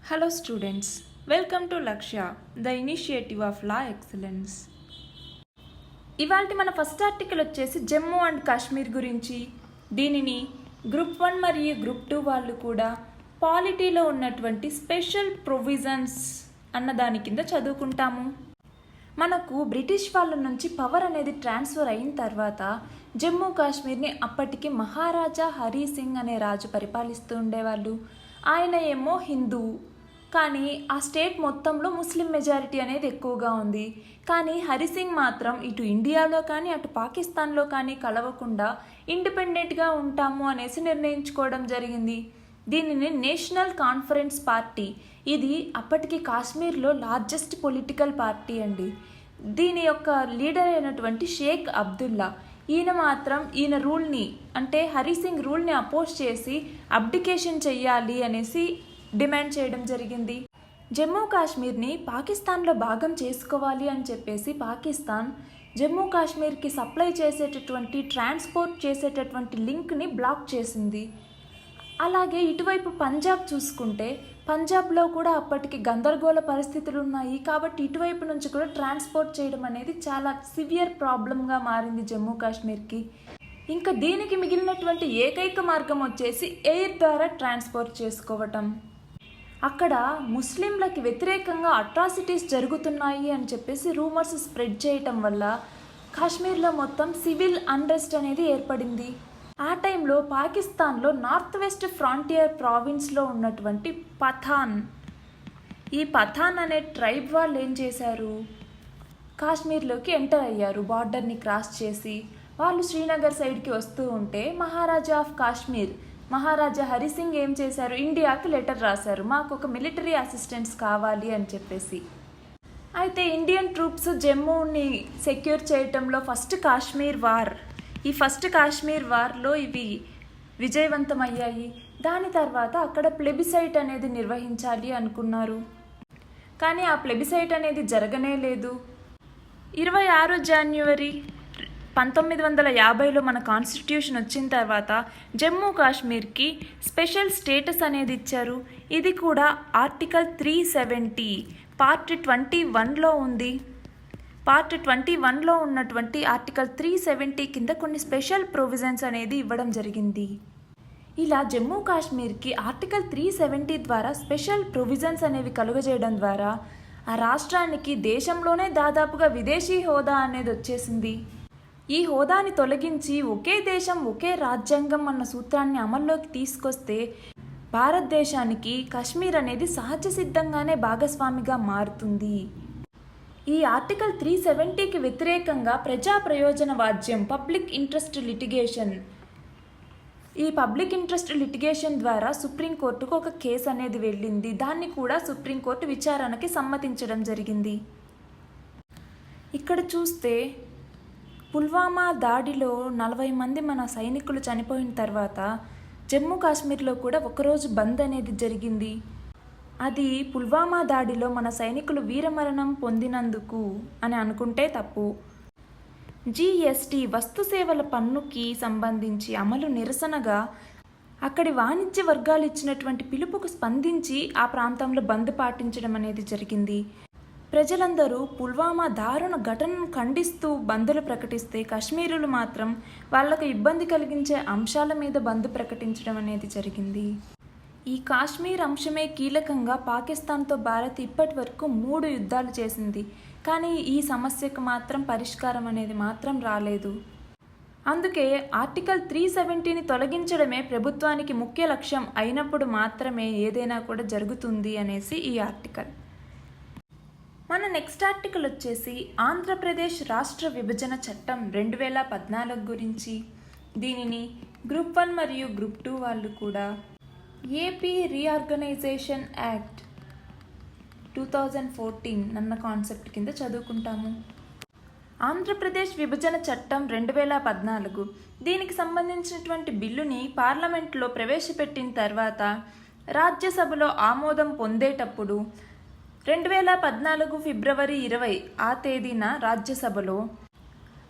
Hello students, welcome to Lakshya, the initiative of law excellence. ఇవాల్టి మన first article వచ్చేసి Jammu and Kashmir గురించి. దీనిని గ్రూప్ 1 మరియు గ్రూప్ 2 వాళ్ళు కూడా పాలిటీలో ఉన్నటువంటి స్పెషల్ ప్రొవిజన్స్ అన్న దాని కింద చదువుకుంటాము. మనకు బ్రిటిష్ వాళ్ళ నుంచి పవర్ అనేది ట్రాన్స్ఫర్ అయిన తర్వాత జమ్మూ కాశ్మీర్ని అప్పటికి మహారాజా హరి సింగ్ అనే రాజు పరిపాలిస్తూ ఉండేవాళ్ళు. ఆయన ఏమో హిందూ, కానీ ఆ స్టేట్ మొత్తంలో ముస్లిం మెజారిటీ అనేది ఎక్కువగా ఉంది. కానీ హరిసింగ్ మాత్రం ఇటు ఇండియాలో కానీ అటు పాకిస్తాన్లో కానీ కలవకుండా ఇండిపెండెంట్గా ఉంటాము అనేసి నిర్ణయించుకోవడం జరిగింది. దీనిని నేషనల్ కాన్ఫరెన్స్ పార్టీ, ఇది అప్పటికి కాశ్మీర్లో లార్జెస్ట్ పొలిటికల్ పార్టీ అండి. దీని యొక్క లీడర్ అయినటువంటి షేక్ అబ్దుల్లా, ఈయన రూల్ని అంటే హరిసింగ్ రూల్ని అపోజ్ చేసి అబ్డికేషన్ చెయ్యాలి అనేసి డిమాండ్ చేయడం జరిగింది. జమ్మూ కాశ్మీర్ని పాకిస్తాన్లో భాగం చేసుకోవాలి అని చెప్పేసి పాకిస్తాన్ జమ్మూ కాశ్మీర్కి సప్లై చేసేటటువంటి ట్రాన్స్పోర్ట్ చేసేటటువంటి లింక్ని బ్లాక్ చేసింది. అలాగే ఇటువైపు పంజాబ్ చూసుకుంటే పంజాబ్లో కూడా అప్పటికి గందరగోళ పరిస్థితులు ఉన్నాయి. కాబట్టి ఇటువైపు నుంచి కూడా ట్రాన్స్పోర్ట్ చేయడం అనేది చాలా సివియర్ ప్రాబ్లంగా మారింది జమ్మూ కాశ్మీర్కి. ఇంకా దీనికి మిగిలినటువంటి ఏకైక మార్గం వచ్చేసి ఎయిర్ ద్వారా ట్రాన్స్పోర్ట్ చేసుకోవటం. అక్కడ ముస్లింలకి వ్యతిరేకంగా అట్రాసిటీస్ జరుగుతున్నాయి అని చెప్పేసి రూమర్స్ స్ప్రెడ్ చేయటం వల్ల కాశ్మీర్లో మొత్తం సివిల్ అన్రెస్ట్ అనేది ఏర్పడింది. ఆ టైంలో పాకిస్తాన్లో నార్త్ వెస్ట్ ఫ్రాంటియర్ ప్రావిన్స్లో ఉన్నటువంటి ఈ పఠాన్ అనే ట్రైబ్ వాళ్ళు ఏం చేశారు, కాశ్మీర్లోకి ఎంటర్ అయ్యారు. బార్డర్ని క్రాస్ చేసి వాళ్ళు శ్రీనగర్ సైడ్కి వస్తూ ఉంటే మహారాజా ఆఫ్ కాశ్మీర్ మహారాజా హరిసింగ్ ఏం చేశారు, ఇండియాకి లెటర్ రాశారు, మాకు ఒక మిలిటరీ అసిస్టెంట్స్ కావాలి అని చెప్పేసి. అయితే ఇండియన్ ట్రూప్స్ జమ్మూని సెక్యూర్ చేయటంలో ఫస్ట్ కాశ్మీర్ వార్లో ఇవి విజయవంతమయ్యాయి. దాని తర్వాత అక్కడ ప్లెబిసైట్ అనేది నిర్వహించాలి అనుకున్నారు, కానీ ఆ ప్లెబిసైట్ అనేది జరగనే లేదు. 26 జనవరి 1950లో మన కాన్స్టిట్యూషన్ వచ్చిన తర్వాత జమ్మూ కాశ్మీర్కి స్పెషల్ స్టేటస్ అనేది ఇచ్చారు. ఇది కూడా ఆర్టికల్ 370 పార్ట్ 21లో ఉంది. పార్ట్ 21లో ఉన్నటువంటి ఆర్టికల్ 370 కింద కొన్ని స్పెషల్ ప్రొవిజన్స్ అనేది ఇవ్వడం జరిగింది. ఇలా జమ్మూ కాశ్మీర్కి ఆర్టికల్ 370 ద్వారా స్పెషల్ ప్రొవిజన్స్ అనేవి కలుగజేయడం ద్వారా ఆ రాష్ట్రానికి దేశంలోనే దాదాపుగా విదేశీ హోదా అనేది వచ్చేసింది. ఈ హోదాని తొలగించి ఒకే దేశం ఒకే రాజ్యాంగం అన్న సూత్రాన్ని అమల్లోకి తీసుకొస్తే భారతదేశానికి కాశ్మీర్ అనేది సహజ సిద్ధంగానే భాగస్వామిగా మారుతుంది. ఈ ఆర్టికల్ 370కి వ్యతిరేకంగా ప్రజా ప్రయోజన వాద్యం పబ్లిక్ ఇంట్రెస్ట్ లిటిగేషన్, ఈ పబ్లిక్ ఇంట్రెస్ట్ లిటిగేషన్ ద్వారా సుప్రీంకోర్టుకు ఒక కేసు అనేది వెళ్ళింది. దాన్ని కూడా సుప్రీంకోర్టు విచారణకి సమ్మతించడం జరిగింది. ఇక్కడ చూస్తే పుల్వామా దాడిలో 40 మంది మన సైనికులు చనిపోయిన తర్వాత జమ్మూ కాశ్మీర్లో కూడా ఒకరోజు బంద్ అనేది జరిగింది. అది పుల్వామా దాడిలో మన సైనికులు వీరమరణం పొందినందుకు అని అనుకుంటే తప్పు. జిఎస్టీ వస్తు సేవల పన్నుకి సంబంధించి అమలు నిరసనగా అక్కడి వాణిజ్య వర్గాలు ఇచ్చినటువంటి పిలుపుకు స్పందించి ఆ ప్రాంతంలో బంద్ పాటించడం అనేది జరిగింది. ప్రజలందరూ పుల్వామా దారుణ ఘటనను ఖండిస్తూ బంద్లు ప్రకటిస్తే కాశ్మీరులు మాత్రం వాళ్లకు ఇబ్బంది కలిగించే అంశాల మీద బంద్ ప్రకటించడం అనేది జరిగింది. ఈ కాశ్మీర్ అంశమే కీలకంగా పాకిస్తాన్తో భారత్ ఇప్పటి వరకు 3 యుద్ధాలు చేసింది. కానీ ఈ సమస్యకు మాత్రం పరిష్కారం అనేది మాత్రం రాలేదు. అందుకే ఆర్టికల్ 370ని తొలగించడమే ప్రభుత్వానికి ముఖ్య లక్ష్యం అయినప్పుడు మాత్రమే ఏదైనా కూడా జరుగుతుంది అనేసి ఈ ఆర్టికల్. మన నెక్స్ట్ ఆర్టికల్ వచ్చేసి ఆంధ్రప్రదేశ్ రాష్ట్ర విభజన చట్టం 2014 గురించి. దీనిని గ్రూప్ 1 మరియు గ్రూప్ 2 వాళ్ళు కూడా ఏపీ రీఆర్గనైజేషన్ యాక్ట్ 2014 అన్న కాన్సెప్ట్ కింద చదువుకుంటాము. ఆంధ్రప్రదేశ్ విభజన చట్టం 2014 దీనికి సంబంధించినటువంటి బిల్లుని పార్లమెంట్లో ప్రవేశపెట్టిన తర్వాత రాజ్యసభలో ఆమోదం పొందేటప్పుడు 2014 ఫిబ్రవరి 20 ఆ తేదీన రాజ్యసభలో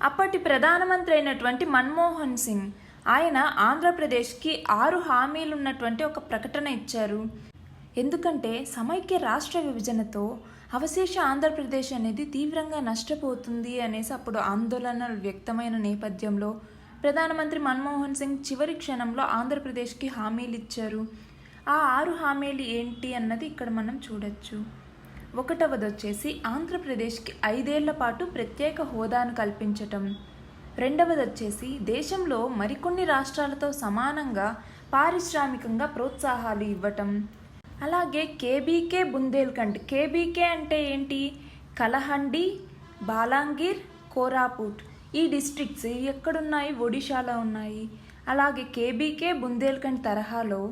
అప్పటి ప్రధానమంత్రి అయినటువంటి మన్మోహన్ సింగ్ ఆయన ఆంధ్రప్రదేశ్కి 6 హామీలు ఉన్నటువంటి ఒక ప్రకటన ఇచ్చారు. ఎందుకంటే సమైక్య రాష్ట్ర విభజనతో అవశేష ఆంధ్రప్రదేశ్ అనేది తీవ్రంగా నష్టపోతుంది అనేసి అప్పుడు ఆందోళనలు వ్యక్తమైన నేపథ్యంలో ప్రధానమంత్రి మన్మోహన్ సింగ్ చివరి క్షణంలో ఆంధ్రప్రదేశ్కి హామీలు ఇచ్చారు. ఆ 6 హామీలు ఏంటి అన్నది ఇక్కడ మనం చూడొచ్చు. ఒకటవది వచ్చేసి ఆంధ్రప్రదేశ్కి 5 ఏళ్ల పాటు ప్రత్యేక హోదాను కల్పించటం. రెండవది వచ్చేసి దేశంలో మరికొన్ని రాష్ట్రాలతో సమానంగా పారిశ్రామికంగా ప్రోత్సాహాలు ఇవ్వటం. అలాగే కేబీకే బుందేల్ఖండ్. కేబీకే అంటే ఏంటి? కలహండి, బాలాంగీర్, కోరాపుట్ ఈ డిస్ట్రిక్ట్స్ ఎక్కడున్నాయి? ఒడిశాలో ఉన్నాయి. అలాగే కేబీకే బుందేల్ఖండ్ తరహాలో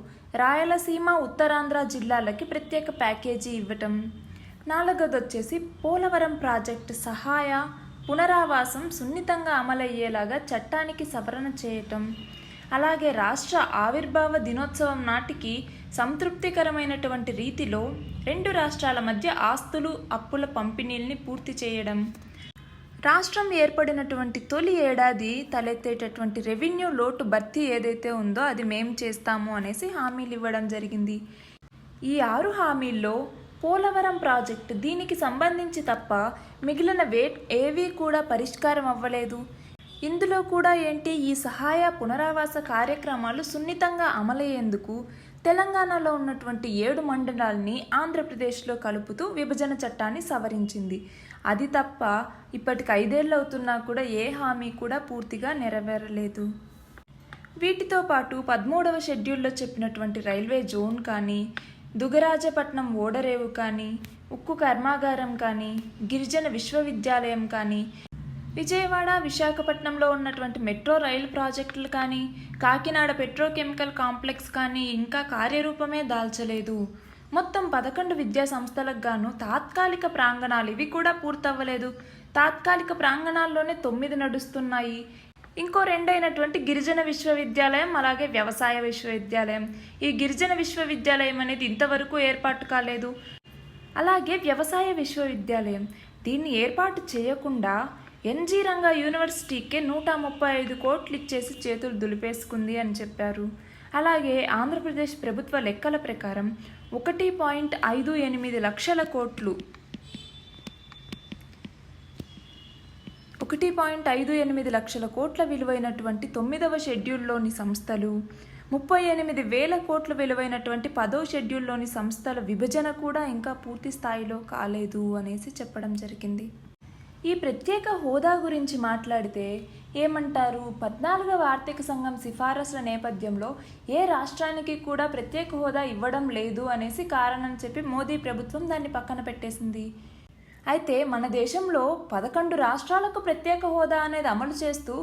రాయలసీమ, ఉత్తరాంధ్ర జిల్లాలకి ప్రత్యేక ప్యాకేజీ ఇవ్వటం. నాలుగోది వచ్చేసి పోలవరం ప్రాజెక్టు సహాయ పునరావాసం సున్నితంగా అమలయ్యేలాగా చట్టానికి సవరణ చేయటం. అలాగే రాష్ట్ర ఆవిర్భావ దినోత్సవం నాటికి సంతృప్తికరమైనటువంటి రీతిలో 2 రాష్ట్రాల మధ్య ఆస్తులు, అప్పుల పంపిణీల్ని పూర్తి చేయడం. రాష్ట్రం ఏర్పడినటువంటి తొలి ఏడాది తలెత్తేటటువంటి రెవెన్యూ లోటు భర్తీ ఏదైతే ఉందో అది మేం చేస్తాము అనేసి హామీలు ఇవ్వడం జరిగింది. ఈ 6 హామీల్లో పోలవరం ప్రాజెక్టు దీనికి సంబంధించి తప్ప మిగిలిన ఏవీ కూడా పరిష్కారం అవ్వలేదు. ఇందులో కూడా ఏంటి? ఈ సహాయ పునరావాస కార్యక్రమాలు సున్నితంగా అమలయ్యేందుకు తెలంగాణలో ఉన్నటువంటి 7 మండలాల్ని ఆంధ్రప్రదేశ్లో కలుపుతూ విభజన చట్టాన్ని సవరించింది. అది తప్ప ఇప్పటికి 5 ఏళ్ళు అవుతున్నా కూడా ఏ హామీ కూడా పూర్తిగా నెరవేరలేదు. వీటితో పాటు 13వ షెడ్యూల్లో చెప్పినటువంటి రైల్వే జోన్ కానీ, దుగరాజపట్నం ఓడరేవు కానీ, ఉక్కు కర్మాగారం కానీ, గిరిజన విశ్వవిద్యాలయం కానీ, విజయవాడ, విశాఖపట్నంలో ఉన్నటువంటి మెట్రో రైలు ప్రాజెక్టులు కానీ, కాకినాడ పెట్రోకెమికల్ కాంప్లెక్స్ కానీ ఇంకా కార్యరూపమే దాల్చలేదు. మొత్తం 11 విద్యా సంస్థలకు గాను తాత్కాలిక ప్రాంగణాలు ఇవి కూడా పూర్తవ్వలేదు. తాత్కాలిక ప్రాంగణాల్లోనే 9 నడుస్తున్నాయి. ఇంకో 2 అయినటువంటి గిరిజన విశ్వవిద్యాలయం, అలాగే వ్యవసాయ విశ్వవిద్యాలయం. ఈ గిరిజన విశ్వవిద్యాలయం అనేది ఇంతవరకు ఏర్పాటు కాలేదు. అలాగే వ్యవసాయ విశ్వవిద్యాలయం దీన్ని ఏర్పాటు చేయకుండా ఎన్జీ రంగా యూనివర్సిటీకే 135 కోట్లు ఇచ్చేసి చేతులు దులిపేసుకుంది అని చెప్పారు. అలాగే ఆంధ్రప్రదేశ్ ప్రభుత్వ లెక్కల ప్రకారం 1.58 లక్షల కోట్లు 1.58 లక్షల కోట్ల విలువైనటువంటి 9వ షెడ్యూల్లోని సంస్థలు, 38,000 కోట్ల విలువైనటువంటి 10వ షెడ్యూల్లోని సంస్థల విభజన కూడా ఇంకా పూర్తి స్థాయిలో కాలేదు అనేసి చెప్పడం జరిగింది. ఈ ప్రత్యేక హోదా గురించి మాట్లాడితే ఏమంటారు? 14వ ఆర్థిక సంఘం సిఫారసుల నేపథ్యంలో ఏ రాష్ట్రానికి కూడా ప్రత్యేక హోదా ఇవ్వడం లేదు అనేసి కారణం చెప్పి మోదీ ప్రభుత్వం దాన్ని పక్కన పెట్టేసింది. అయితే మన దేశంలో 11 రాష్ట్రాలకు ప్రత్యేక హోదా అనేది అమలు చేస్తూ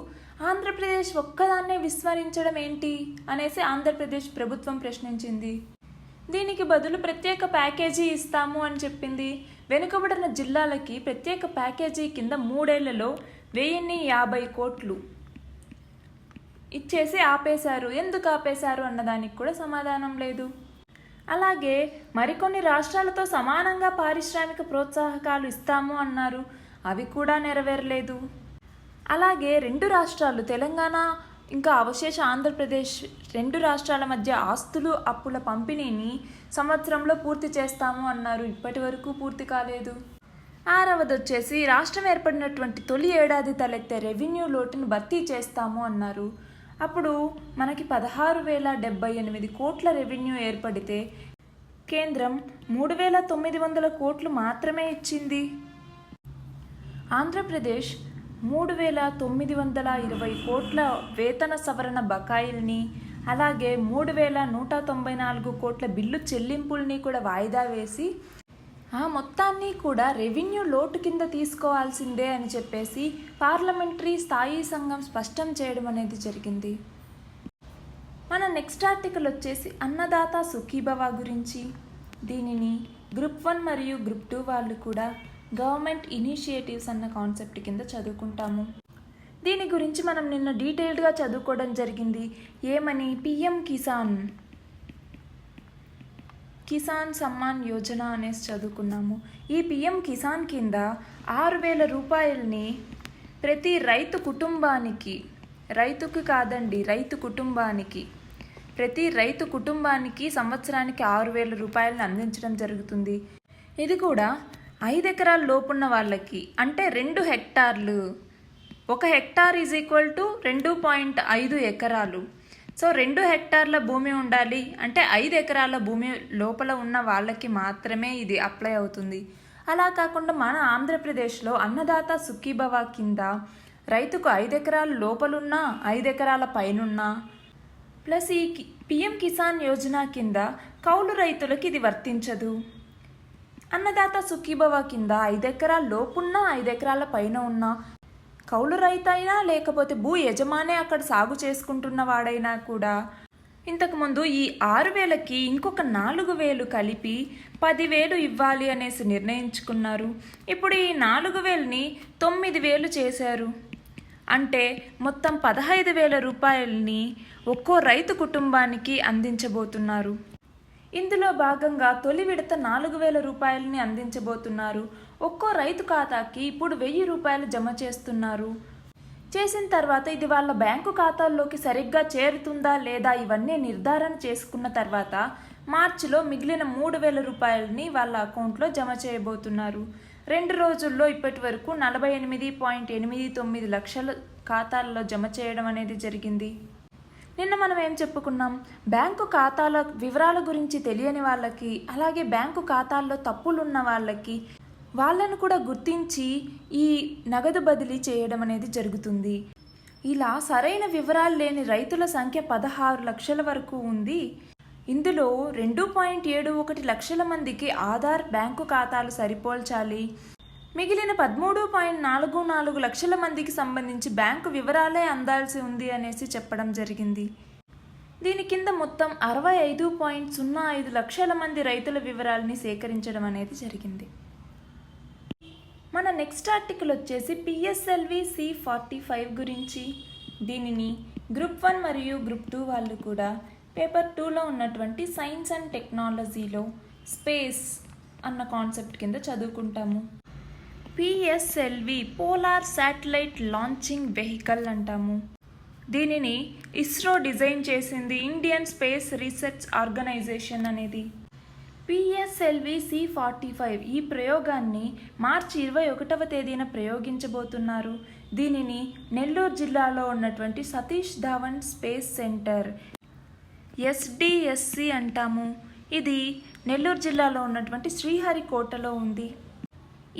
ఆంధ్రప్రదేశ్ ఒక్కదాన్నే విస్మరించడం ఏంటి అనేసి ఆంధ్రప్రదేశ్ ప్రభుత్వం ప్రశ్నించింది. దీనికి బదులు ప్రత్యేక ప్యాకేజీ ఇస్తాము అని చెప్పింది. వెనుకబడిన జిల్లాలకి ప్రత్యేక ప్యాకేజీ కింద 3 ఏళ్లలో 1050 కోట్లు ఇచ్చేసి ఆపేశారు. ఎందుకు ఆపేశారు అన్నదానికి కూడా సమాధానం లేదు. అలాగే మరికొన్ని రాష్ట్రాలతో సమానంగా పారిశ్రామిక ప్రోత్సాహకాలు ఇస్తాము అన్నారు. అవి కూడా నెరవేరలేదు. అలాగే 2 రాష్ట్రాలు తెలంగాణ ఇంకా అవశేష ఆంధ్రప్రదేశ్ 2 రాష్ట్రాల మధ్య ఆస్తులు, అప్పుల పంపిణీని సంవత్సరంలో పూర్తి చేస్తాము అన్నారు. ఇప్పటి వరకు పూర్తి కాలేదు. 6వది వచ్చేసి రాష్ట్రం ఏర్పడినటువంటి తొలి ఏడాది తలెత్తే రెవెన్యూ లోటును భర్తీ చేస్తాము అన్నారు. అప్పుడు మనకి 16,078 కోట్ల రెవెన్యూ ఏర్పడితే కేంద్రం 3,900 కోట్లు మాత్రమే ఇచ్చింది. ఆంధ్రప్రదేశ్ 3,920 కోట్ల వేతన సవరణ బకాయిల్ని, అలాగే 3,194 కోట్ల బిల్లు చెల్లింపుల్ని కూడా వాయిదా వేసి ఆ మొత్తాన్ని కూడా రెవెన్యూ లోటు కింద తీసుకోవాల్సిందే అని చెప్పేసి పార్లమెంటరీ స్థాయి సంఘం స్పష్టం చేయడం అనేది జరిగింది. మన నెక్స్ట్ ఆర్టికల్ వచ్చేసి అన్నదాత సుఖీభవ గురించి. దీనిని గ్రూప్ 1 మరియు గ్రూప్ 2 వాళ్ళు కూడా గవర్నమెంట్ ఇనిషియేటివ్స్ అన్న కాన్సెప్ట్ కింద చదువుకుంటాము. దీని గురించి మనం నిన్న డీటెయిల్డ్గా చదువుకోవడం జరిగింది. ఏమని? పిఎం కిసాన్ సమ్మాన్ యోజన అనేసి చదువుకున్నాము. ఈ పిఎం కిసాన్ కింద 6,000 రూపాయలని ప్రతి రైతు కుటుంబానికి ప్రతి రైతు కుటుంబానికి సంవత్సరానికి 6,000 రూపాయలను అందించడం జరుగుతుంది. ఇది కూడా 5 ఎకరాల లోపున్న వాళ్ళకి, అంటే 2 హెక్టార్లు. 1 హెక్టార్ ఈజ్ ఈక్వల్ టు 2.5 ఎకరాలు. సో 2 హెక్టార్ల భూమి ఉండాలి, అంటే 5 ఎకరాల భూమి లోపల ఉన్న వాళ్ళకి మాత్రమే ఇది అప్లై అవుతుంది. అలా కాకుండా మన ఆంధ్రప్రదేశ్లో అన్నదాత సుఖీభవ కింద రైతుకు 5 ఎకరాల లోపలున్నా 5 ఎకరాల పైనున్నా ప్లస్ ఈ పిఎం కిసాన్ యోజన కింద కౌలు రైతులకు ఇది వర్తించదు. అన్నదాత సుఖీభవ కింద 5 ఎకరాల లోపున్నా 5 ఎకరాల పైన ఉన్నా కౌలు రైతైనా లేకపోతే భూ యజమానే అక్కడ సాగు చేసుకుంటున్న వాడైనా కూడా ఇంతకుముందు ఈ 6,000కి ఇంకొక 4,000 కలిపి 10,000 ఇవ్వాలి అనేసి నిర్ణయించుకున్నారు. ఇప్పుడు ఈ 4,000ని 9,000 చేశారు. అంటే మొత్తం 15,000 రూపాయలని ఒక్కో రైతు కుటుంబానికి అందించబోతున్నారు. ఇందులో భాగంగా తొలి విడత 4,000 రూపాయలని అందించబోతున్నారు. ఒక్కో రైతు ఖాతాకి ఇప్పుడు 1,000 రూపాయలు జమ చేస్తున్నారు. చేసిన తర్వాత ఇది వాళ్ళ బ్యాంకు ఖాతాల్లోకి సరిగ్గా చేరుతుందా లేదా ఇవన్నీ నిర్ధారణ చేసుకున్న తర్వాత మార్చిలో మిగిలిన 3,000 రూపాయలని వాళ్ళ అకౌంట్లో జమ చేయబోతున్నారు. 2 రోజుల్లో ఇప్పటి వరకు 48.89 లక్షల ఖాతాల్లో జమ చేయడం అనేది జరిగింది. నిన్న మనం ఏం చెప్పుకున్నాం, బ్యాంకు ఖాతాల వివరాల గురించి తెలియని వాళ్ళకి, అలాగే బ్యాంకు ఖాతాల్లో తప్పులున్న వాళ్ళను కూడా గుర్తించి ఈ నగదు బదిలీ చేయడం అనేది జరుగుతుంది. ఇలా సరైన వివరాలు లేని రైతుల సంఖ్య 16 లక్షల వరకు ఉంది. ఇందులో 2.71 లక్షల మందికి ఆధార్ బ్యాంకు ఖాతాలు సరిపోల్చాలి. మిగిలిన 13.44 లక్షల మందికి సంబంధించి బ్యాంకు వివరాలే అందాల్సి ఉంది అనేసి చెప్పడం జరిగింది. దీని కింద మొత్తం 65.05 లక్షల మంది రైతుల వివరాలని సేకరించడం అనేది జరిగింది. మన నెక్స్ట్ ఆర్టికల్ వచ్చేసి పిఎస్ఎల్వి C45 గురించి. దీనిని గ్రూప్ 1 మరియు గ్రూప్ 2 వాళ్ళు కూడా పేపర్ 2లో ఉన్నటువంటి సైన్స్ అండ్ టెక్నాలజీలో స్పేస్ అన్న కాన్సెప్ట్ కింద చదువుకుంటాము. PSLV polar satellite launching vehicle అంటాము. దీనిని ఇస్రో డిజైన్ చేసింది, ఇండియన్ స్పేస్ రీసెర్చ్ ఆర్గనైజేషన్ అనేది. పిఎస్ఎల్వి C45 ఈ ప్రయోగాన్ని మార్చి 21వ తేదీన ప్రయోగించబోతున్నారు. దీనిని నెల్లూరు జిల్లాలో ఉన్నటువంటి Satish Dhawan space centre SDSC అంటాము. ఇది నెల్లూరు జిల్లాలో ఉన్నటువంటి శ్రీహరికోటలో ఉంది.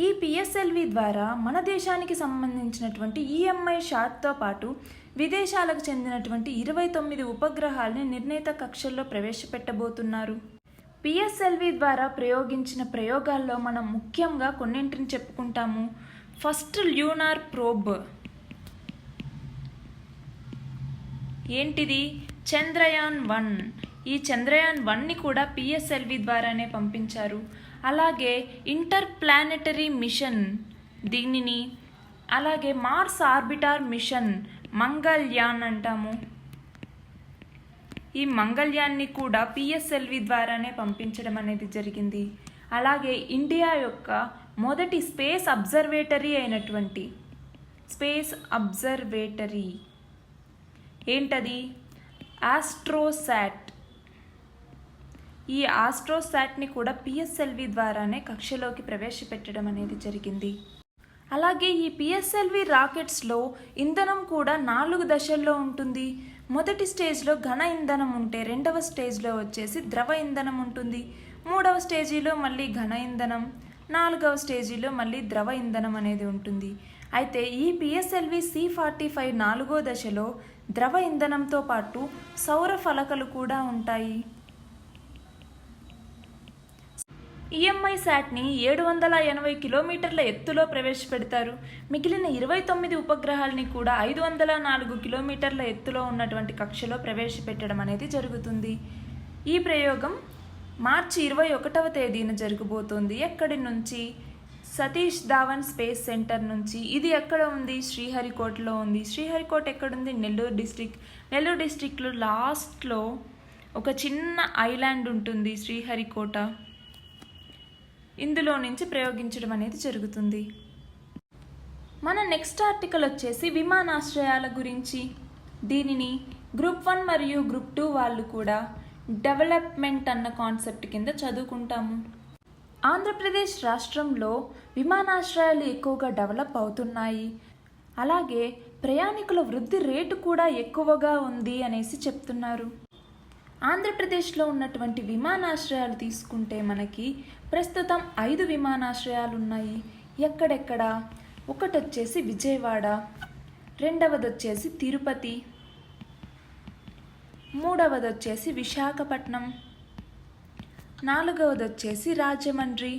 ఈ పిఎస్ఎల్వి ద్వారా మన దేశానికి సంబంధించినటువంటి EMI షాట్తో పాటు విదేశాలకు చెందినటువంటి 29 ఉపగ్రహాలని నిర్ణీత కక్షల్లో ప్రవేశపెట్టబోతున్నారు. పిఎస్ఎల్వి ద్వారా ప్రయోగించిన ప్రయోగాల్లో మనం ముఖ్యంగా కొన్నింటిని చెప్పుకుంటాము. ఫస్ట్ ల్యూనార్ ప్రోబ్ ఏంటిది? చంద్రయాన్-1. ఈ చంద్రయాన్-1ని కూడా పిఎస్ఎల్వి ద్వారానే పంపించారు. అలాగే ఇంటర్ ప్లానెటరీ మిషన్ దీనిని, అలాగే మార్స్ ఆర్బిటార్ మిషన్ మంగళ్యాన్ అంటాము. ఈ మంగళ్యాన్ని కూడా పిఎస్ఎల్వి ద్వారానే పంపించడం అనేది జరిగింది. అలాగే ఇండియా యొక్క మొదటి స్పేస్ అబ్జర్వేటరీ అయినటువంటి స్పేస్ అబ్జర్వేటరీ ఏంటది? ఆస్ట్రోసాట్. ఈ ఆస్ట్రోసాట్ని కూడా పిఎస్ఎల్వి ద్వారానే కక్షలోకి ప్రవేశపెట్టడం అనేది జరిగింది. అలాగే ఈ పిఎస్ఎల్వి రాకెట్స్లో ఇంధనం కూడా 4 దశల్లో ఉంటుంది. మొదటి స్టేజ్లో ఘన ఇంధనం ఉంటే, రెండవ స్టేజ్లో వచ్చేసి ద్రవ ఇంధనం ఉంటుంది, మూడవ స్టేజీలో మళ్ళీ ఘన ఇంధనం, 4వ స్టేజీలో మళ్ళీ ద్రవ ఇంధనం అనేది ఉంటుంది. అయితే ఈ పిఎస్ఎల్వి C45 4వ దశలో ద్రవ ఇంధనంతో పాటు సౌర ఫలకలు కూడా ఉంటాయి. EMI శాట్ని 780 కిలోమీటర్ల ఎత్తులో ప్రవేశపెడతారు. మిగిలిన 29 ఉపగ్రహాలని కూడా 504 కిలోమీటర్ల ఎత్తులో ఉన్నటువంటి కక్షలో ప్రవేశపెట్టడం అనేది జరుగుతుంది. ఈ ప్రయోగం మార్చి 21వ తేదీన జరగబోతోంది. ఎక్కడి నుంచి? సతీష్ ధావన్ స్పేస్ సెంటర్ నుంచి. ఇది ఎక్కడ ఉంది? శ్రీహరికోటలో ఉంది. శ్రీహరికోట ఎక్కడుంది? నెల్లూరు డిస్ట్రిక్ట్. నెల్లూరు డిస్ట్రిక్ట్లో లాస్ట్లో ఒక చిన్న ఐలాండ్ ఉంటుంది, శ్రీహరికోట. ఇందులో నుంచి ప్రయోగించడం అనేది జరుగుతుంది. మన నెక్స్ట్ ఆర్టికల్ వచ్చేసి విమానాశ్రయాల గురించి. దీనిని గ్రూప్ 1 మరియు గ్రూప్ 2 వాళ్ళు కూడా డెవలప్మెంట్ అన్న కాన్సెప్ట్ కింద చదువుకుంటాము. ఆంధ్రప్రదేశ్ రాష్ట్రంలో విమానాశ్రయాలు ఎక్కువగా డెవలప్ అవుతున్నాయి. అలాగే ప్రయాణికుల వృద్ధి రేటు కూడా ఎక్కువగా ఉంది అనేసి చెప్తున్నారు. ఆంధ్రప్రదేశ్లో ఉన్నటువంటి విమానాశ్రయాలు తీసుకుంటే మనకి ప్రస్తుతం 5 విమానాశ్రయాలు ఉన్నాయి. ఎక్కడెక్కడ? ఒకటి వచ్చేసి విజయవాడ, రెండవది వచ్చేసి తిరుపతి, మూడవది వచ్చేసి విశాఖపట్నం, నాలుగవది వచ్చేసి రాజమండ్రి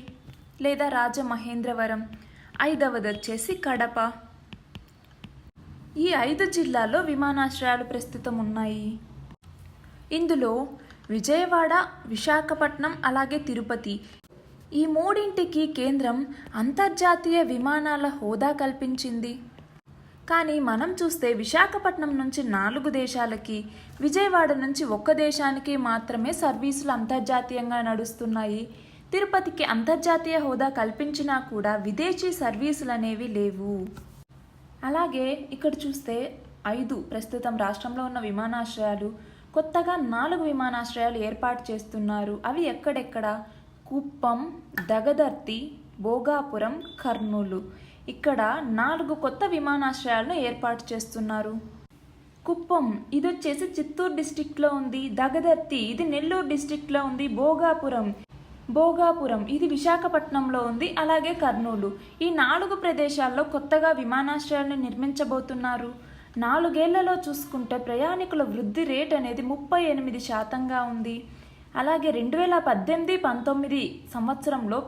లేదా రాజమహేంద్రవరం, ఐదవది వచ్చేసి కడప. ఈ 5 జిల్లాల్లో విమానాశ్రయాలు ప్రస్తుతం ఉన్నాయి. ఇందులో విజయవాడ, విశాఖపట్నం అలాగే తిరుపతి ఈ మూడింటికి కేంద్రం అంతర్జాతీయ విమానాల హోదా కల్పించింది. కానీ మనం చూస్తే విశాఖపట్నం నుంచి 4 దేశాలకి, విజయవాడ నుంచి 1 దేశానికి మాత్రమే సర్వీసులు అంతర్జాతీయంగా నడుస్తున్నాయి. తిరుపతికి అంతర్జాతీయ హోదా కల్పించినా కూడా విదేశీ సర్వీసులు అనేవి లేవు. అలాగే ఇక్కడ చూస్తే 5 ప్రస్తుతం రాష్ట్రంలో ఉన్న విమానాశ్రయాలు, కొత్తగా 4 విమానాశ్రయాలు ఏర్పాటు చేస్తున్నారు. అవి ఎక్కడెక్కడ? కుప్పం, దగదర్తి, భోగాపురం, కర్నూలు. ఇక్కడ 4 కొత్త విమానాశ్రయాలను ఏర్పాటు చేస్తున్నారు. కుప్పం ఇది వచ్చేసి చిత్తూరు డిస్టిక్లో ఉంది. దగదర్తి ఇది నెల్లూరు డిస్టిక్లో ఉంది. భోగాపురం ఇది విశాఖపట్నంలో ఉంది. అలాగే కర్నూలు. ఈ 4 ప్రదేశాల్లో కొత్తగా విమానాశ్రయాలను నిర్మించబోతున్నారు. 4 ఏళ్లలో చూసుకుంటే ప్రయాణికుల వృద్ధి రేట్ అనేది 38% ఉంది. అలాగే 2018-19 సంవత్సరంలో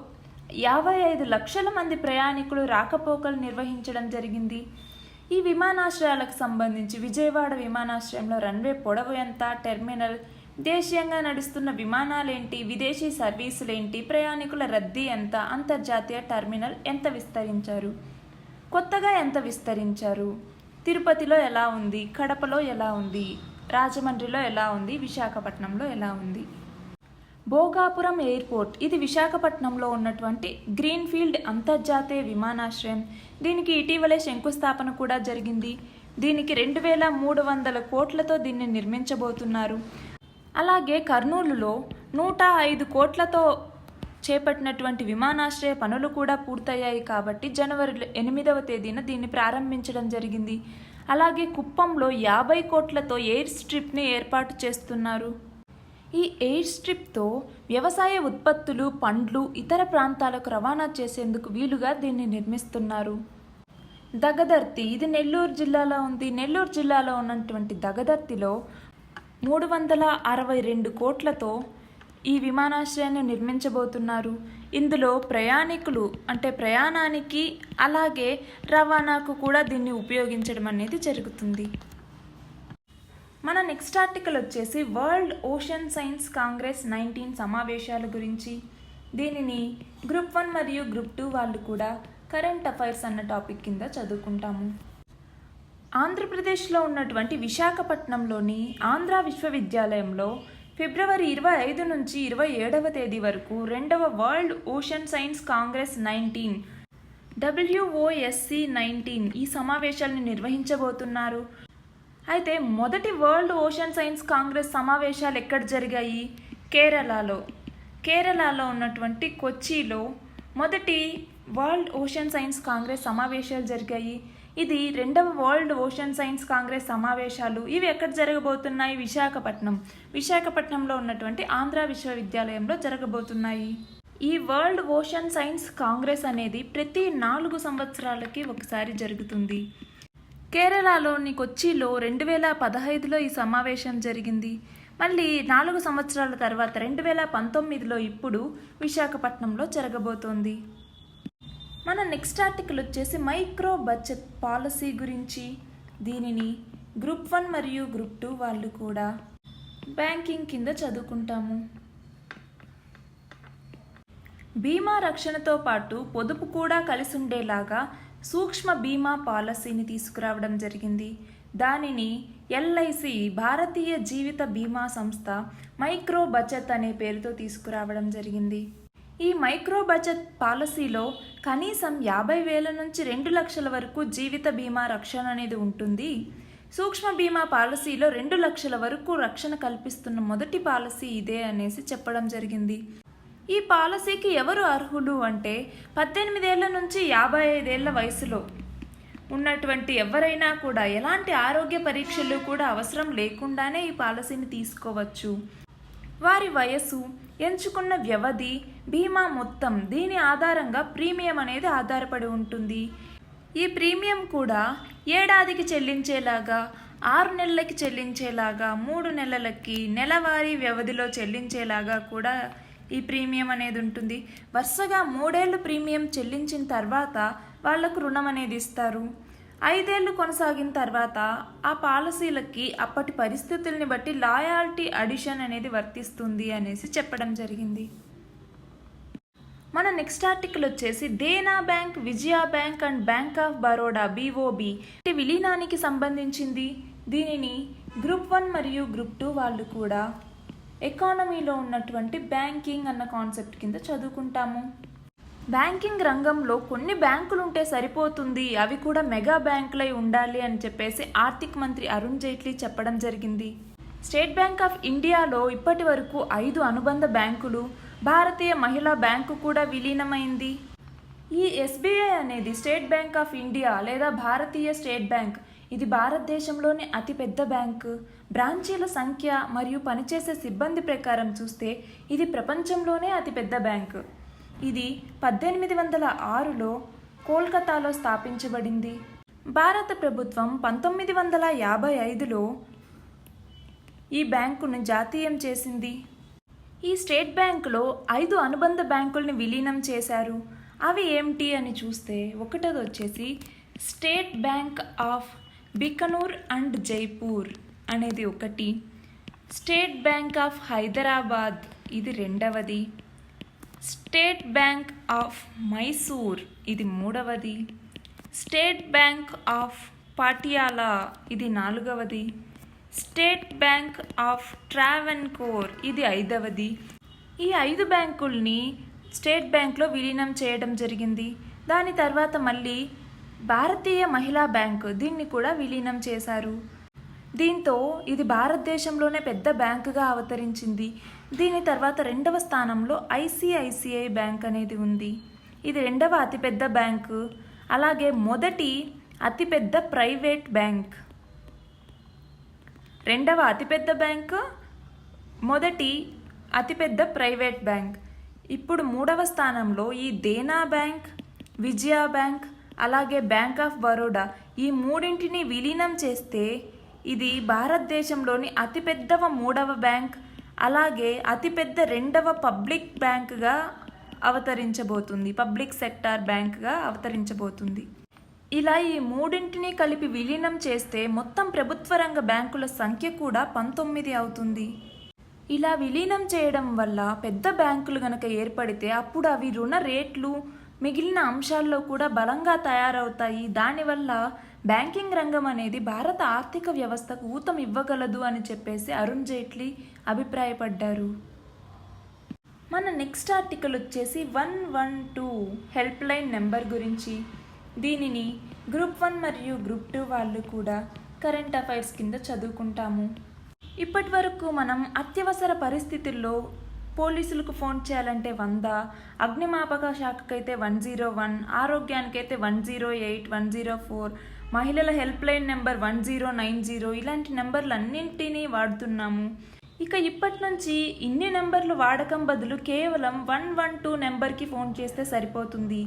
55 లక్షల మంది ప్రయాణికులు రాకపోకలు నిర్వహించడం జరిగింది. ఈ విమానాశ్రయాలకు సంబంధించి విజయవాడ విమానాశ్రయంలో రన్వే పొడవు ఎంత, టెర్మినల్, దేశీయంగా నడుస్తున్న విమానాలేంటి, విదేశీ సర్వీసులేంటి, ప్రయాణికుల రద్దీ ఎంత, అంతర్జాతీయ టెర్మినల్ ఎంత విస్తరించారు, కొత్తగా ఎంత విస్తరించారు, తిరుపతిలో ఎలా ఉంది, కడపలో ఎలా ఉంది, రాజమండ్రిలో ఎలా ఉంది, విశాఖపట్నంలో ఎలా ఉంది. భోగాపురం ఎయిర్పోర్ట్ ఇది విశాఖపట్నంలో ఉన్నటువంటి గ్రీన్ఫీల్డ్ అంతర్జాతీయ విమానాశ్రయం. దీనికి ఇటీవలే శంకుస్థాపన కూడా జరిగింది. దీనికి 2300 కోట్లతో దీన్ని నిర్మించబోతున్నారు. అలాగే కర్నూలులో 105 కోట్లతో చేపట్టినటువంటి విమానాశ్రయ పనులు కూడా పూర్తయ్యాయి. కాబట్టి జనవరి 8వ తేదీన దీన్ని ప్రారంభించడం జరిగింది. అలాగే కుప్పంలో 50 కోట్లతో ఎయిర్ స్ట్రిప్ని ఏర్పాటు చేస్తున్నారు. ఈ ఎయిర్ స్ట్రిప్తో వ్యవసాయ ఉత్పత్తులు, పండ్లు ఇతర ప్రాంతాలకు రవాణా చేసేందుకు వీలుగా దీన్ని నిర్మిస్తున్నారు. దగదర్తి ఇది నెల్లూరు జిల్లాలో ఉంది. నెల్లూరు జిల్లాలో ఉన్నటువంటి దగదర్తిలో 362 కోట్లతో ఈ విమానాశ్రయాన్ని నిర్మించబోతున్నారు. ఇందులో ప్రయాణానికి అలాగే రవాణాకు కూడా దీన్ని ఉపయోగించడం అనేది జరుగుతుంది. మన నెక్స్ట్ ఆర్టికల్ వచ్చేసి వరల్డ్ ఓషన్ సైన్స్ కాంగ్రెస్ 19 సమావేశాల గురించి. దీనిని గ్రూప్ 1 మరియు గ్రూప్ 2 వాళ్ళు కూడా కరెంట్ అఫైర్స్ అన్న టాపిక్ కింద చదువుకుంటాము. ఆంధ్రప్రదేశ్లో ఉన్నటువంటి విశాఖపట్నంలోని ఆంధ్ర విశ్వవిద్యాలయంలో ఫిబ్రవరి 25 నుంచి 27వ తేదీ వరకు 2వ world ocean science Congress 19 WOSC19 ఈ సమావేశాలను నిర్వహించబోతున్నారు. అయితే మొదటి వరల్డ్ ఓషన్ సైన్స్ కాంగ్రెస్ సమావేశాలు ఎక్కడ జరిగాయి? కేరళలో ఉన్నటువంటి కొచ్చిలో మొదటి వరల్డ్ ఓషన్ సైన్స్ కాంగ్రెస్ సమావేశాలు జరిగాయి. ఇది 2వ వరల్డ్ ఓషన్ సైన్స్ కాంగ్రెస్ సమావేశాలు. ఇవి ఎక్కడ జరగబోతున్నాయి? విశాఖపట్నంలో ఉన్నటువంటి ఆంధ్ర విశ్వవిద్యాలయంలో జరగబోతున్నాయి. ఈ వరల్డ్ ఓషన్ సైన్స్ కాంగ్రెస్ అనేది ప్రతి 4 సంవత్సరాలకి ఒకసారి జరుగుతుంది. కేరళలోని కొచ్చిలో 2015లో ఈ సమావేశం జరిగింది. మళ్ళీ 4 సంవత్సరాల తర్వాత 2019లో ఇప్పుడు విశాఖపట్నంలో జరగబోతోంది. మన నెక్స్ట్ ఆర్టికల్ వచ్చేసి మైక్రో బచత్ పాలసీ గురించి. దీనిని గ్రూప్ 1 మరియు గ్రూప్ 2 వాళ్ళు కూడా బ్యాంకింగ్ కింద చదువుకుంటాము. బీమా రక్షణతో పాటు పొదుపు కూడా కలిసి ఉండేలాగా సూక్ష్మ బీమా పాలసీని తీసుకురావడం జరిగింది. దానిని LIC భారతీయ జీవిత బీమా సంస్థ మైక్రో బచత్ అనే పేరుతో తీసుకురావడం జరిగింది. ఈ మైక్రో బచత్ పాలసీలో కనీసం 50,000 నుంచి 2 లక్షల వరకు జీవిత బీమా రక్షణ అనేది ఉంటుంది. సూక్ష్మ బీమా పాలసీలో 2 లక్షల వరకు రక్షణ కల్పిస్తున్న మొదటి పాలసీ ఇదే అనేసి చెప్పడం జరిగింది. ఈ పాలసీకి ఎవరు అర్హులు అంటే 18 ఏళ్ల నుంచి 55 ఏళ్ల వయసులో ఉన్నటువంటి ఎవరైనా కూడా ఎలాంటి ఆరోగ్య పరీక్షలు కూడా అవసరం లేకుండానే ఈ పాలసీని తీసుకోవచ్చు. వారి వయసు, ఎంచుకున్న వ్యవధి, బీమా మొత్తం దీని ఆధారంగా ప్రీమియం అనేది ఆధారపడి ఉంటుంది. ఈ ప్రీమియం కూడా ఏడాదికి చెల్లించేలాగా, 6 నెలలకి చెల్లించేలాగా, 3 నెలలకి, నెలవారీ వ్యవధిలో చెల్లించేలాగా కూడా ఈ ప్రీమియం అనేది ఉంటుంది. వరుసగా 3 ఏళ్ళు ప్రీమియం చెల్లించిన తర్వాత వాళ్లకు రుణం అనేది ఇస్తారు. 5 ఏళ్ళు కొనసాగిన తర్వాత ఆ పాలసీలకి అప్పటి పరిస్థితుల్ని బట్టి లాయాల్టీ అడిషన్ అనేది వర్తిస్తుంది అనేసి చెప్పడం జరిగింది. మన నెక్స్ట్ ఆర్టికల్ వచ్చేసి Dena bank, Vijaya bank and bank of Baroda BOB విలీనానికి సంబంధించింది. దీనిని గ్రూప్ 1 మరియు గ్రూప్ 2 వాళ్ళు కూడా ఎకానమీలో ఉన్నటువంటి బ్యాంకింగ్ అన్న కాన్సెప్ట్ కింద చదువుకుంటాము. బ్యాంకింగ్ రంగంలో కొన్ని బ్యాంకులు ఉంటే సరిపోతుంది, అవి కూడా మెగా బ్యాంకులై ఉండాలి అని చెప్పేసి ఆర్థిక మంత్రి అరుణ్ జైట్లీ చెప్పడం జరిగింది. స్టేట్ బ్యాంక్ ఆఫ్ ఇండియాలో ఇప్పటి వరకు 5 అనుబంధ బ్యాంకులు, భారతీయ మహిళా బ్యాంకు కూడా విలీనమైంది. ఈ SBI అనేది స్టేట్ బ్యాంక్ ఆఫ్ ఇండియా లేదా భారతీయ స్టేట్ బ్యాంక్, ఇది భారతదేశంలోని అతిపెద్ద బ్యాంకు. బ్రాంచీల సంఖ్య మరియు పనిచేసే సిబ్బంది ప్రకారం చూస్తే ఇది ప్రపంచంలోనే అతిపెద్ద బ్యాంకు. ఇది 1806లో కోల్కతాలో స్థాపించబడింది. భారత ప్రభుత్వం 1955లో ఈ బ్యాంకును జాతీయం చేసింది. ఈ స్టేట్ బ్యాంకులో 5 అనుబంధ బ్యాంకుల్ని విలీనం చేశారు. అవి ఏమిటి అని చూస్తే ఒకటోది వచ్చేసి state bank of Bikaner and Jaipur అనేది ఒకటి, స్టేట్ బ్యాంక్ ఆఫ్ హైదరాబాద్ ఇది రెండవది, స్టేట్ బ్యాంక్ ఆఫ్ మైసూర్ ఇది మూడవది, స్టేట్ బ్యాంక్ ఆఫ్ పాటియాలా ఇది నాలుగవది, స్టేట్ బ్యాంక్ ఆఫ్ ట్రావెన్కోర్ ఇది 5వది. ఈ 5 బ్యాంకుల్ని స్టేట్ బ్యాంక్లో విలీనం చేయడం జరిగింది. దాని తర్వాత మళ్ళీ భారతీయ మహిళా బ్యాంకు దీన్ని కూడా విలీనం చేశారు. దీంతో ఇది భారతదేశంలోనే పెద్ద బ్యాంకుగా అవతరించింది. దీని తర్వాత 2వ స్థానంలో ICICI బ్యాంక్ అనేది ఉంది. ఇది 2వ అతిపెద్ద బ్యాంకు, అలాగే మొదటి అతిపెద్ద ప్రైవేట్ బ్యాంక్. 2వ అతిపెద్ద బ్యాంకు, మొదటి అతిపెద్ద ప్రైవేట్ బ్యాంక్. ఇప్పుడు 3వ స్థానంలో ఈ దేనా బ్యాంక్, విజయ బ్యాంక్, అలాగే బ్యాంక్ ఆఫ్ బరోడా ఈ మూడింటిని విలీనం చేస్తే ఇది భారతదేశంలోని అతిపెద్దవ 3వ బ్యాంక్, అలాగే అతిపెద్ద 2వ పబ్లిక్ బ్యాంక్గా అవతరించబోతుంది, పబ్లిక్ సెక్టార్ బ్యాంక్గా అవతరించబోతుంది. ఇలా ఈ మూడింటిని కలిపి విలీనం చేస్తే మొత్తం ప్రభుత్వ రంగ బ్యాంకుల సంఖ్య కూడా 19 అవుతుంది. ఇలా విలీనం చేయడం వల్ల పెద్ద బ్యాంకులు గనక ఏర్పడితే అప్పుడు అవి రుణ రేట్లు, మిగిలిన అంశాల్లో కూడా బలంగా తయారవుతాయి. దానివల్ల బ్యాంకింగ్ రంగం అనేది భారత ఆర్థిక వ్యవస్థకు ఊతం ఇవ్వగలదు అని చెప్పేసి అరుణ్ జైట్లీ అభిప్రాయపడ్డారు. మన నెక్స్ట్ ఆర్టికల్ వచ్చేసి 112 హెల్ప్ లైన్ నెంబర్ గురించి. దీనిని గ్రూప్ 1 మరియు గ్రూప్ 2 వాళ్ళు కూడా కరెంట్ అఫైర్స్ కింద చదువుకుంటాము. ఇప్పటి వరకు మనం అత్యవసర పరిస్థితుల్లో పోలీసులకు ఫోన్ చేయాలంటే 100, అగ్నిమాపక శాఖకైతే 101, ఆరోగ్యానికైతే 108, 104, మహిళల హెల్ప్ లైన్ నెంబర్ 1090 ఇలాంటి నెంబర్లు అన్నింటినీ వాడుతున్నాము. ఇక ఇప్పటి నుంచి ఇన్ని నెంబర్లు వాడకం బదులు కేవలం 112 నెంబర్కి ఫోన్ చేస్తే సరిపోతుంది.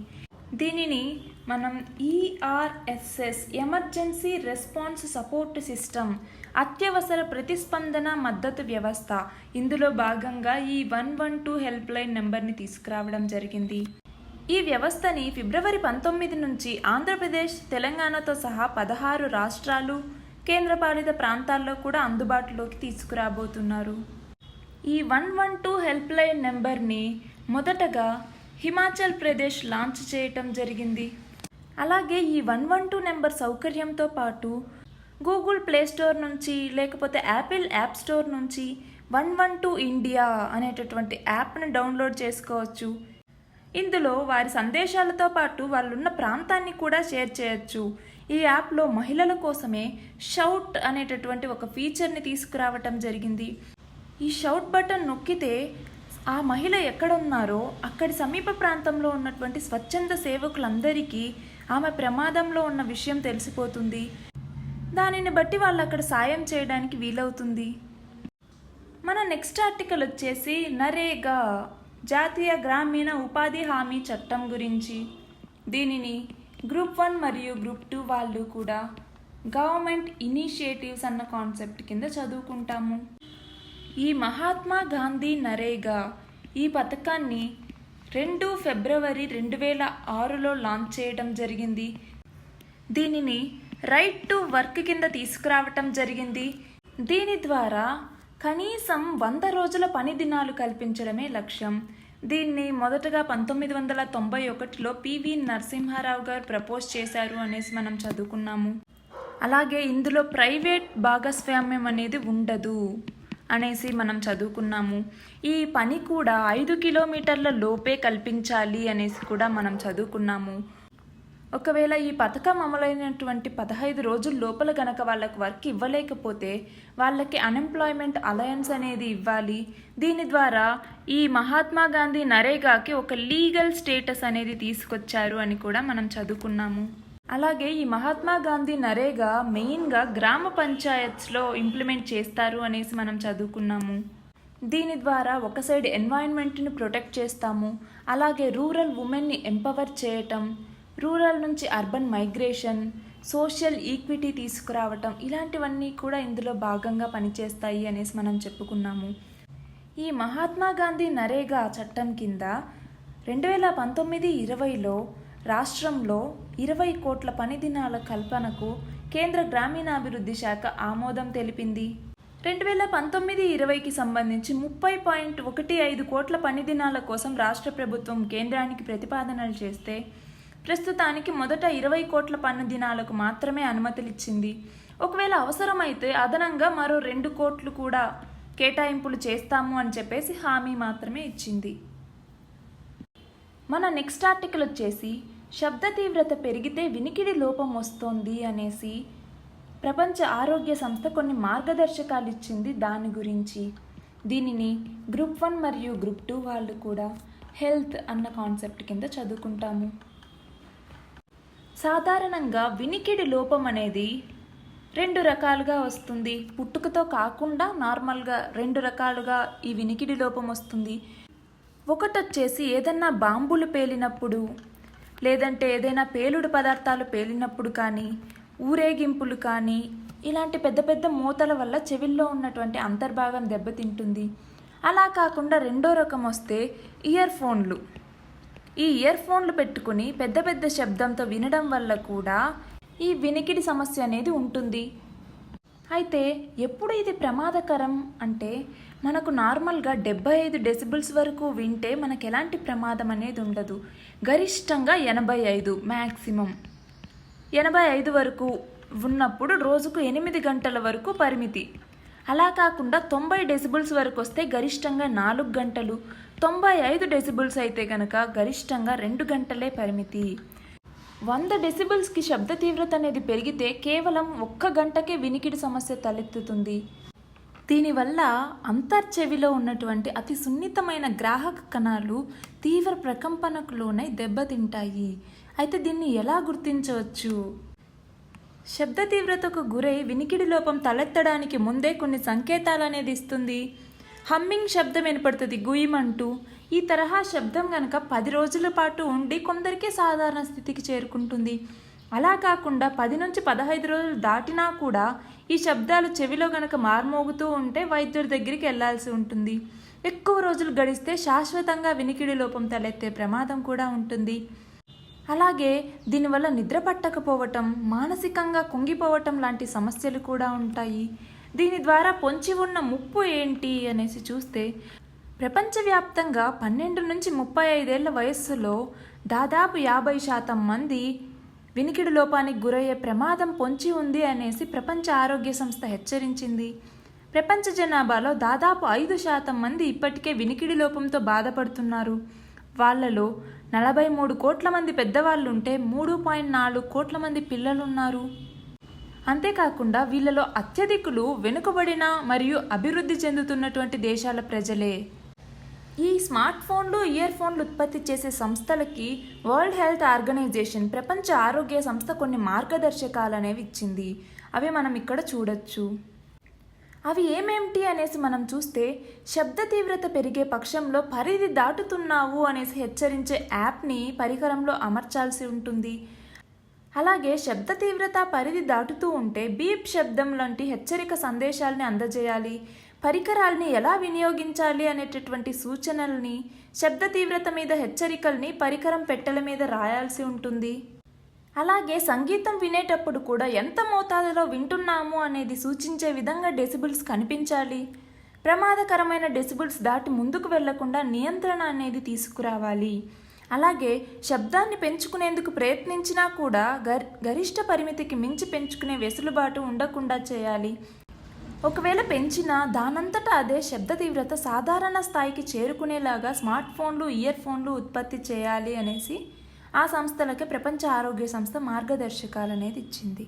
దీనిని మనం ERSS emergency response support system, అత్యవసర ప్రతిస్పందన మద్దతు వ్యవస్థ, ఇందులో భాగంగా ఈ 112 హెల్ప్ లైన్ నెంబర్ని తీసుకురావడం జరిగింది. ఈ వ్యవస్థని ఫిబ్రవరి 19 నుంచి ఆంధ్రప్రదేశ్, తెలంగాణతో సహా 16 రాష్ట్రాలు, కేంద్రపాలిత ప్రాంతాల్లో కూడా అందుబాటులోకి తీసుకురాబోతున్నారు. ఈ 112 హెల్ప్ లైన్ నెంబర్ని మొదటగా హిమాచల్ ప్రదేశ్ లాంచ్ చేయటం జరిగింది. అలాగే ఈ 112 నెంబర్ సౌకర్యంతో పాటు గూగుల్ ప్లే స్టోర్ నుంచి లేకపోతే యాపిల్ యాప్ స్టోర్ నుంచి 112 ఇండియా అనేటటువంటి యాప్ని డౌన్లోడ్ చేసుకోవచ్చు. ఇందులో వారి సందేశాలతో పాటు వాళ్ళున్న ప్రాంతాన్ని కూడా షేర్ చేయొచ్చు. ఈ యాప్లో మహిళల కోసమే షౌట్ అనేటటువంటి ఒక ఫీచర్ని తీసుకురావటం జరిగింది. ఈ షౌట్ బటన్ నొక్కితే ఆ మహిళ ఎక్కడ ఉన్నారో అక్కడి సమీప ప్రాంతంలో ఉన్నటువంటి స్వచ్ఛంద సేవకులందరికీ ఆమె ప్రమాదంలో ఉన్న విషయం తెలిసిపోతుంది. దానిని బట్టి వాళ్ళు అక్కడ సాయం చేయడానికి వీలవుతుంది. మన నెక్స్ట్ ఆర్టికల్ వచ్చేసి నరేగా, జాతీయ గ్రామీణ ఉపాధి హామీ చట్టం గురించి. దీనిని గ్రూప్ 1 మరియు గ్రూప్ 2 వాళ్ళు కూడా గవర్నమెంట్ ఇనిషియేటివ్స్ అన్న కాన్సెప్ట్ కింద చదువుకుంటాము. ఈ మహాత్మా గాంధీ నరేగా ఈ పథకాన్ని 2 ఫిబ్రవరి 2006లో లాంచ్ చేయడం జరిగింది. దీనిని రైట్ టు వర్క్ కింద తీసుకురావటం జరిగింది. దీని ద్వారా కనీసం 100 రోజుల పని దినాలు కల్పించడమే లక్ష్యం. దీన్ని మొదటగా 1991లో పివి నరసింహారావు గారు ప్రపోజ్ చేశారు అనేసి మనం చదువుకున్నాము. అలాగే ఇందులో ప్రైవేట్ భాగస్వామ్యం అనేది ఉండదు అనేసి మనం చదువుకున్నాము. ఈ పని కూడా 5 కిలోమీటర్ల లోపే కల్పించాలి అనేసి కూడా మనం చదువుకున్నాము. ఒకవేళ ఈ పథకం అమలైనటువంటి 15 రోజుల లోపల గనక వాళ్ళకి వర్క్ ఇవ్వలేకపోతే వాళ్ళకి అన్ఎంప్లాయ్మెంట్ అలయన్స్ అనేది ఇవ్వాలి. దీని ద్వారా ఈ మహాత్మా గాంధీ నరేగాకి ఒక లీగల్ స్టేటస్ అనేది తీసుకొచ్చారు అని కూడా మనం చదువుకున్నాము. అలాగే ఈ మహాత్మా గాంధీ నరేగా మెయిన్గా గ్రామ పంచాయత్స్లో ఇంప్లిమెంట్ చేస్తారు అనేసి మనం చదువుకున్నాము. దీని ద్వారా ఒక సైడ్ ఎన్వైరన్మెంట్ని ప్రొటెక్ట్ చేస్తాము, అలాగే రూరల్ ఉమెన్ని ఎంపవర్ చేయటం, రూరల్ నుంచి అర్బన్ మైగ్రేషన్, సోషల్ ఈక్విటీ తీసుకురావటం, ఇలాంటివన్నీ కూడా ఇందులో భాగంగా పనిచేస్తాయి అనేసి మనం చెప్పుకున్నాము. ఈ మహాత్మా గాంధీ నరేగా చట్టం కింద 2019-20లో రాష్ట్రంలో 20 కోట్ల పని దినాల కల్పనకు కేంద్ర గ్రామీణాభివృద్ధి శాఖ ఆమోదం తెలిపింది. 2019-20కి సంబంధించి 30.15 కోట్ల పని దినాల కోసం రాష్ట్ర ప్రభుత్వం కేంద్రానికి ప్రతిపాదనలు చేస్తే ప్రస్తుతానికి మొదట 20 కోట్ల పని దినాలకు మాత్రమే అనుమతులిచ్చింది. ఒకవేళ అవసరమైతే అదనంగా మరో 2 కోట్లు కూడా కేటాయింపులు చేస్తాము అని చెప్పేసి హామీ మాత్రమే ఇచ్చింది. మన నెక్స్ట్ ఆర్టికల్ వచ్చేసి శబ్ద తీవ్రత పెరిగితే వినికిడి లోపం వస్తోంది అనేసి ప్రపంచ ఆరోగ్య సంస్థ కొన్ని మార్గదర్శకాలు ఇచ్చింది. దాని గురించి దీనిని గ్రూప్ 1 మరియు గ్రూప్ 2 వాళ్ళు కూడా హెల్త్ అన్న కాన్సెప్ట్ కింద చదువుకుంటాము. సాధారణంగా వినికిడి లోపం అనేది 2 రకాలుగా వస్తుంది. పుట్టుకతో కాకుండా నార్మల్గా 2 రకాలుగా ఈ వినికిడి లోపం వస్తుంది. ఒకటి వచ్చేసి ఏదన్నా బాంబులు పేలినప్పుడు, లేదంటే ఏదైనా పేలుడు పదార్థాలు పేలినప్పుడు కానీ, ఊరేగింపులు కానీ, ఇలాంటి పెద్ద పెద్ద మూతల వల్ల చెవిల్లో ఉన్నటువంటి అంతర్భాగం దెబ్బతింటుంది. అలా కాకుండా రెండో రకం వస్తే ఇయర్ ఫోన్లు. ఈ ఇయర్ ఫోన్లు పెట్టుకుని పెద్ద పెద్ద శబ్దంతో వినడం వల్ల కూడా ఈ వినికిడి సమస్య అనేది ఉంటుంది. అయితే ఎప్పుడు ఇది ప్రమాదకరం అంటే మనకు నార్మల్గా 75 డెసిబుల్స్ వరకు వింటే మనకు ఎలాంటి ప్రమాదం అనేది ఉండదు. గరిష్టంగా 85, మ్యాక్సిమం 85 వరకు ఉన్నప్పుడు రోజుకు 8 గంటల వరకు పరిమితి. అలా కాకుండా 90 డెసిబుల్స్ వరకు వస్తే గరిష్టంగా 4 గంటలు, 95 డెసిబుల్స్ అయితే కనుక గరిష్టంగా 2 గంటలే పరిమితి. 100 డెసిబుల్స్కి శబ్ద తీవ్రత అనేది పెరిగితే కేవలం 1 గంటకే వినికిడి సమస్య తలెత్తుతుంది. దీనివల్ల అంతర్చెవిలో ఉన్నటువంటి అతి సున్నితమైన గ్రాహక కణాలు తీవ్ర ప్రకంపనకు లోనై దెబ్బతింటాయి. అయితే దీన్ని ఎలా గుర్తించవచ్చు? శబ్ద తీవ్రతకు గురై వినికిడి లోపం తలెత్తడానికి ముందే కొన్ని సంకేతాలు అనేది ఇస్తుంది. హమ్మింగ్ శబ్దం వినపడుతుంది, గుయిమంటూ. ఈ తరహా శబ్దం కనుక 10 రోజుల పాటు ఉండి కొందరికే సాధారణ స్థితికి చేరుకుంటుంది. అలా కాకుండా 10 నుంచి 15 రోజులు దాటినా కూడా ఈ శబ్దాలు చెవిలో కనుక మార్మోగుతూ ఉంటే వైద్యుడి దగ్గరికి వెళ్లాల్సి ఉంటుంది. ఎక్కువ రోజులు గడిస్తే శాశ్వతంగా వినికిడి లోపం తలెత్తే ప్రమాదం కూడా ఉంటుంది. అలాగే దీనివల్ల నిద్ర పట్టకపోవటం, మానసికంగా కుంగిపోవటం లాంటి సమస్యలు కూడా ఉంటాయి. దీని ద్వారా పొంచి ఉన్న ముప్పు ఏంటి అనేసి చూస్తే ప్రపంచవ్యాప్తంగా 12 నుంచి 35 ఏళ్ల వయస్సులో దాదాపు 50% మంది వినికిడి లోపానికి గురయ్యే ప్రమాదం పొంచి ఉంది అనేసి ప్రపంచ ఆరోగ్య సంస్థ హెచ్చరించింది. ప్రపంచ జనాభాలో దాదాపు 5% మంది ఇప్పటికే వినికిడి లోపంతో బాధపడుతున్నారు. వాళ్ళలో 43 కోట్ల మంది పెద్దవాళ్ళు ఉంటే 3.4 కోట్ల మంది పిల్లలున్నారు. అంతేకాకుండా వీళ్ళలో అత్యధికులు వెనుకబడిన మరియు అభివృద్ధి చెందుతున్నటువంటి దేశాల ప్రజలే. ఈ స్మార్ట్ ఫోన్లు, ఇయర్ ఫోన్లు ఉత్పత్తి చేసే సంస్థలకి వరల్డ్ హెల్త్ ఆర్గనైజేషన్, ప్రపంచ ఆరోగ్య సంస్థ కొన్ని మార్గదర్శకాలు అనేవి ఇచ్చింది. అవి మనం ఇక్కడ చూడొచ్చు. అవి ఏమేమిటి అనేసి మనం చూస్తే, శబ్ద తీవ్రత పెరిగే పక్షంలో పరిధి దాటుతున్నావు అనేసి హెచ్చరించే యాప్ని పరికరంలో అమర్చాల్సి ఉంటుంది. అలాగే శబ్ద తీవ్రత పరిధి దాటుతూ ఉంటే బీప్ శబ్దం లాంటి హెచ్చరిక సందేశాలని అందజేయాలి. పరికరాల్ని ఎలా వినియోగించాలి అనేటటువంటి సూచనల్ని, శబ్ద తీవ్రత మీద హెచ్చరికల్ని పరికరం పెట్టెల మీద రాయాల్సి ఉంటుంది. అలాగే సంగీతం వినేటప్పుడు కూడా ఎంత మోతాదులో వింటున్నాము అనేది సూచించే విధంగా డెసిబుల్స్ కనిపించాలి. ప్రమాదకరమైన డెసిబుల్స్ దాటి ముందుకు వెళ్లకుండా నియంత్రణ అనేది తీసుకురావాలి. అలాగే శబ్దాన్ని పెంచుకునేందుకు ప్రయత్నించినా కూడా గరిష్ట పరిమితికి మించి పెంచుకునే వెసులుబాటు ఉండకుండా చేయాలి. ఒకవేళ పెంచినా దానంతటా అదే శబ్ద తీవ్రత సాధారణ స్థాయికి చేరుకునేలాగా స్మార్ట్ ఫోన్లు, ఇయర్ ఫోన్లు ఉత్పత్తి చేయాలి అనేసి ఆ సంస్థలకి ప్రపంచ ఆరోగ్య సంస్థ మార్గదర్శకాలు అనేది ఇచ్చింది.